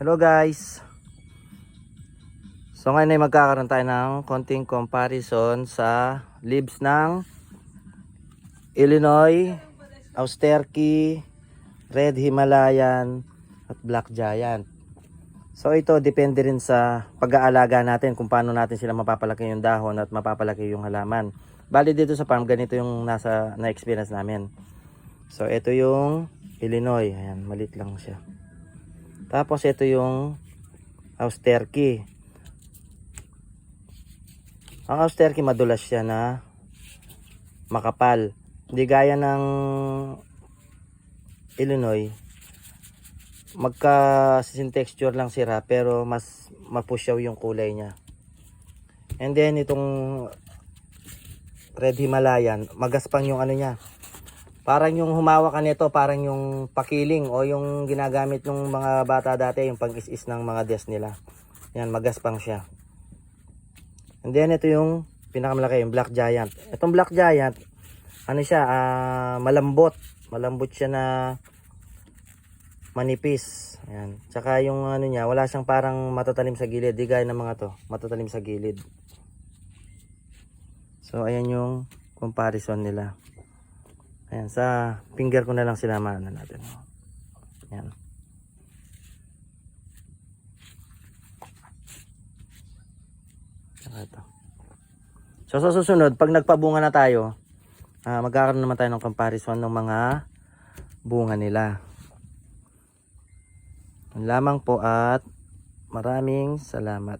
Hello guys. So ngayon ay magkakaroon tayo ng konting comparison sa leaves ng Illinois, Austerky, Red Himalayan at Black Giant. So ito depende rin sa pag-aalaga natin kung paano natin sila mapapalaki yung dahon at mapapalaki yung halaman. Bali dito sa farm ganito yung na-experience namin. So ito yung Illinois, ayan, maliit lang siya. Tapos ito yung Austerky. Ang Austerky madulas siya na makapal. Hindi gaya ng Illinois. Magka-sin texture lang sira pero mas mapusyaw yung kulay niya. And then itong Red Himalayan, magaspang yung ano niya. Parang yung humawakan nito, parang yung pakiling o yung ginagamit ng mga bata dati, yung pang-is-is ng mga desk nila. Yan, magaspang siya. And then ito yung pinakamalaki, yung Black Giant. Itong Black Giant, ano siya, malambot. Malambot siya na manipis. Yan. Tsaka yung ano niya, wala siyang parang matatalim sa gilid. Di gaya ng mga to, matatalim sa gilid. So ayan yung comparison nila. Ayan, sa finger ko na lang sinamahan na natin. Ayan. Ito. So sa susunod, pag nagpabunga na tayo, magkakaroon naman tayo ng comparison ng mga bunga nila. Yan lamang po at maraming salamat.